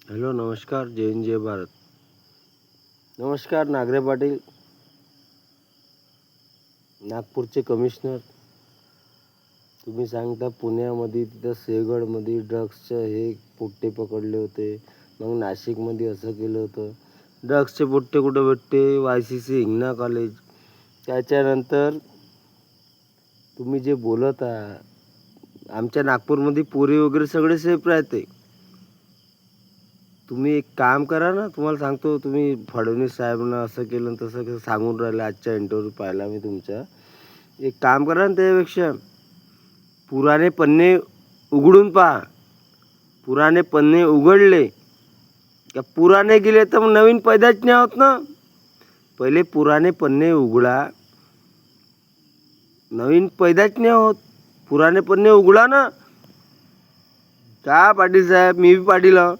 Hello, नमस्कार. जय हिंद, जय भारत. नमस्कार. नागरे पाटील, नागपूरचे कमिशनर. तुम्ही सांगता पुण्यामध्ये तिथं सिंहगडमध्ये ड्रग्सचं हे पोट्टे पकडले होते, मग नाशिकमध्ये असं केलं होतं. ड्रग्सचे पोट्टे कुठं भेटते? YCC Hingna college. त्याच्यानंतर तुम्ही जे बोलत आहात, आमच्या नागपूरमध्ये पोरी वगैरे सगळे सेफ राहते. तुम्ही एक काम करा ना, तुम्हाला सांगतो. तुम्ही फडणवीस साहेबांना असं केलं तसं कसं सांगून राहिलं. आजच्या इंटरव्ह्यू पाहिला मी तुमचा. एक काम करा ना, त्यापेक्षा पुराणे पन्ने उघडून पहा. पुराणे पन्ने उघडले का पुराणे गेले तर मग नवीन पैदाच नाही होत ना. पहिले पुराणे पन्ने उघडा, नवीन पैदाच नाही होत. पुराणे पन्ने उघडा ना. का पाटील साहेब, मी बी पाटील आहो.